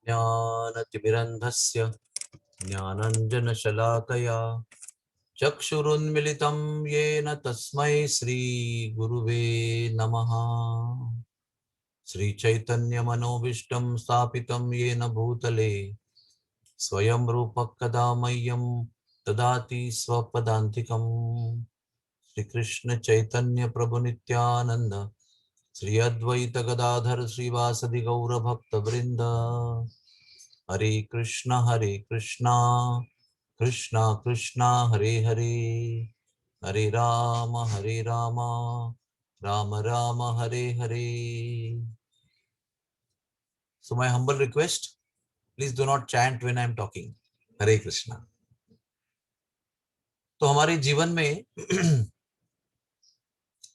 ज्ञानतिमिरन्धस्य ज्ञानञ्जनशलाकया चक्षुरुन्मिलितं येन तस्मै श्रीगुरुवे नमः। श्रीचैतन्यमनोभीष्टं स्थापितं येन भूतले स्वयं रूपः कदा मह्यं ददाति स्वपदान्तिकम्। श्रीकृष्ण चैतन्य प्रभु नित्यानंद श्री अद्वैत गदाधर श्रीवासदि गौर भक्त वृंद। हरे कृष्णा कृष्णा कृष्णा हरे हरे, हरे Ram Ram Ram Hare Hare. So my humble request, please do not chant when I am talking. हरे कृष्णा। तो हमारे जीवन में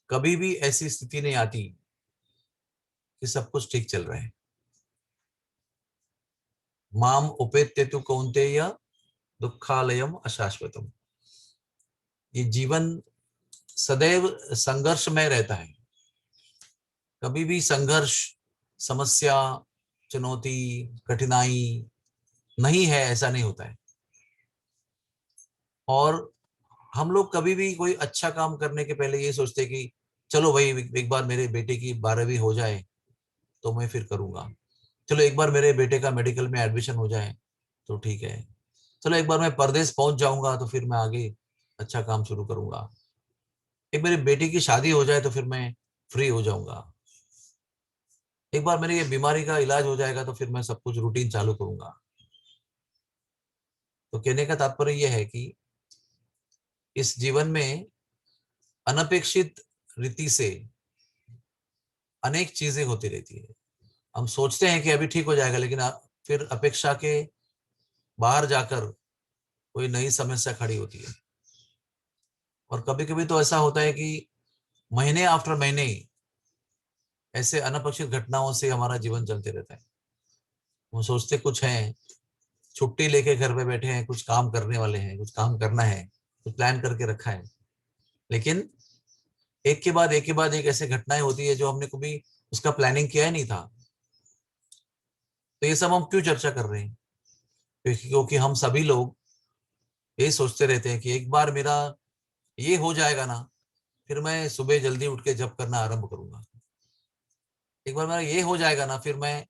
कभी भी ऐसी स्थिति नहीं आती कि सब कुछ ठीक चल रहा है। माम उपेत्यतु कौन्तेय दुःखालयम अशाश्वतम। ये जीवन सदैव संघर्ष में रहता है। कभी भी संघर्ष, समस्या, चुनौती, कठिनाई नहीं है, ऐसा नहीं होता है। और हम लोग कभी भी कोई अच्छा काम करने के पहले ये सोचते कि चलो भाई एक बार मेरे बेटे की 12वीं हो जाए तो मैं फिर करूंगा, चलो एक बार मेरे बेटे का मेडिकल में एडमिशन हो जाए तो ठीक है, चलो एक बार मैं परदेश पहुंच जाऊंगा तो फिर मैं आगे अच्छा काम शुरू करूंगा, एक मेरी बेटी की शादी हो जाए तो फिर मैं फ्री हो जाऊंगा, एक बार मेरी ये बीमारी का इलाज हो जाएगा तो फिर मैं सब कुछ रूटीन चालू करूंगा। तो कहने का तात्पर्य यह है कि इस जीवन में अनपेक्षित रीति से अनेक चीजें होती रहती है। हम सोचते हैं कि अभी ठीक हो जाएगा, लेकिन फिर अपेक्षा के बाहर जाकर कोई नई समस्या खड़ी होती है। और कभी कभी तो ऐसा होता है कि महीने आफ्टर महीने ऐसे अनपेक्षित घटनाओं से हमारा जीवन चलते रहता है। हम सोचते कुछ हैं, छुट्टी लेके घर पे बैठे हैं, कुछ काम करने वाले हैं, कुछ काम करना है, कुछ प्लान करके रखा है, लेकिन एक के बाद एक ऐसे घटनाएं होती है जो हमने कभी उसका प्लानिंग किया ही नहीं था। तो ये सब हम क्यों चर्चा कर रहे हैं? क्योंकि हम सभी लोग यही सोचते रहते हैं कि एक बार मेरा ये हो जाएगा ना, फिर मैं सुबह जल्दी उठ के जप करना आरंभ करूंगा। एक बार मेरा ये हो जाएगा ना, फिर मैं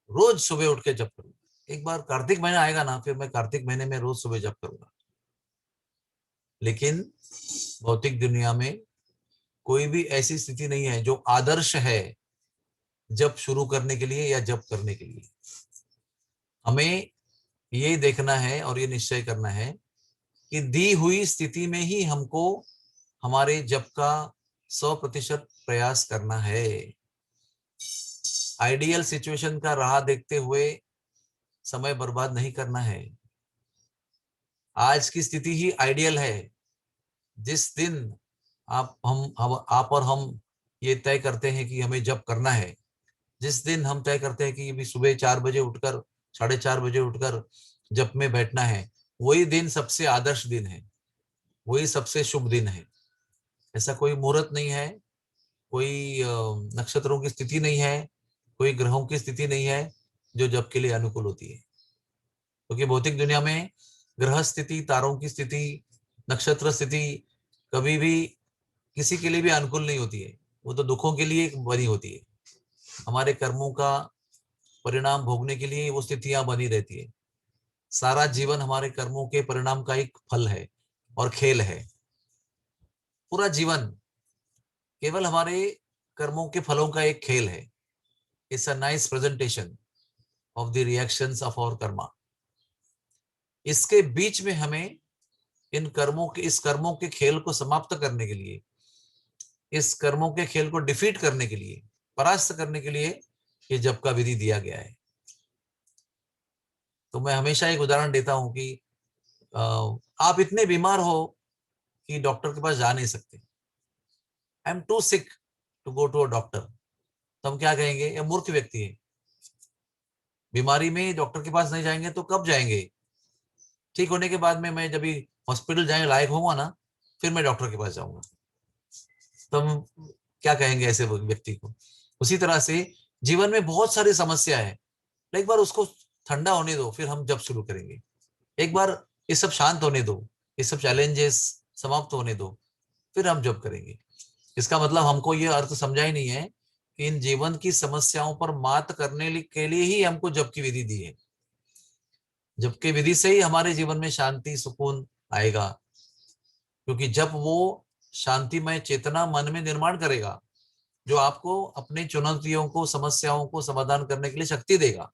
रोज सुबह उठ के जप करूंगा। एक बार कार्तिक महीना आएगा ना, फिर मैं कार्तिक महीने में रोज सुबह जप करूंगा। लेकिन भौतिक दुनिया में कोई भी ऐसी स्थिति नहीं है जो आदर्श है जप शुरू करने के लिए या जप करने के लिए। हमें ये देखना है और ये निश्चय करना है कि दी हुई स्थिति में ही हमको हमारे जप का 100% प्रयास करना है। आइडियल सिचुएशन का राह देखते हुए समय बर्बाद नहीं करना है। आज की स्थिति ही आइडियल है। जिस दिन आप और हम ये तय करते हैं कि हमें जप करना है, जिस दिन हम तय करते हैं कि भी सुबह 4 बजे उठकर 4:30 बजे उठकर जप में बैठना है, वही दिन सबसे आदर्श दिन है, वही सबसे शुभ दिन है। ऐसा कोई मुहूर्त नहीं है, कोई नक्षत्रों की स्थिति नहीं है, कोई ग्रहों की स्थिति नहीं है जो जप के लिए अनुकूल होती है। क्योंकि भौतिक दुनिया में ग्रह स्थिति, तारों की स्थिति, नक्षत्र स्थिति कभी भी किसी के लिए भी अनुकूल नहीं होती है। वो तो दुखों के लिए बनी होती है। हमारे कर्मों का परिणाम भोगने के लिए वो स्थितियां बनी रहती है। सारा जीवन हमारे कर्मों के परिणाम का एक फल है और खेल है। पूरा जीवन केवल हमारे कर्मों के फलों का एक खेल है। It's a nice presentation of the reactions of our karma. इसके बीच में हमें इस कर्मों के खेल को समाप्त करने के लिए, इस कर्मों के खेल को डिफीट करने के लिए, परास्त करने के लिए ये जप का विधि दिया गया है। तो मैं हमेशा एक उदाहरण देता हूं कि आप इतने बीमार हो कि डॉक्टर के पास जा नहीं सकते। I am too sick to go to a doctor. तो हम क्या कहेंगे? ये मूर्ख व्यक्ति है। बीमारी में डॉक्टर के पास नहीं जाएंगे तो कब जाएंगे? ठीक होने के बाद में मैं जब भी हॉस्पिटल जाने लायक होऊंगा ना, फिर मैं डॉक्टर के पास जाऊंगा। तो हम क्या कहेंगे ऐसे व्यक्ति को? उसी तरह से जीवन में बहुत सारी समस्या है, एक बार उसको ठंडा होने दो, फिर हम जब शुरू करेंगे। एक बार ये सब शांत होने दो, ये सब चैलेंजेस समाप्त होने दो, फिर हम जब करेंगे। इसका मतलब हमको ये अर्थ समझा ही नहीं है कि इन जीवन की समस्याओं पर मात करने के लिए ही हमको जप की विधि दी है। जप की विधि से ही हमारे जीवन में शांति सुकून आएगा, क्योंकि जब वो शांतिमय चेतना मन में निर्माण करेगा जो आपको अपनी चुनौतियों को समस्याओं को समाधान करने के लिए शक्ति देगा।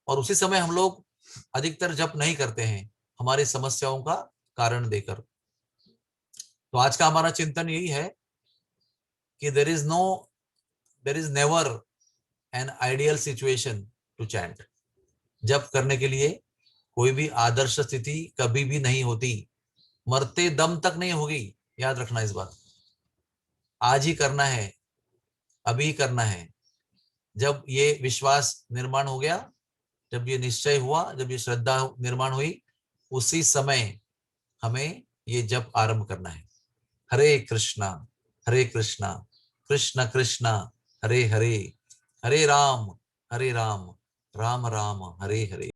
और उसी समय हम लोग अधिकतर जप नहीं करते हैं हमारी समस्याओं का कारण देकर। तो आज का हमारा चिंतन यही है कि there is never an ideal situation to chant. जप करने के लिए कोई भी आदर्श स्थिति कभी भी नहीं होती, मरते दम तक नहीं होगी। याद रखना इस बात। आज ही करना है, अभी करना है। जब ये विश्वास निर्माण हो गया, जब ये निश्चय हुआ, जब ये श्रद्धा निर्माण हुई, उसी समय हमें ये जप आरंभ करना है। हरे कृष्णा कृष्ण कृष्ण हरे हरे, हरे राम राम राम हरे हरे।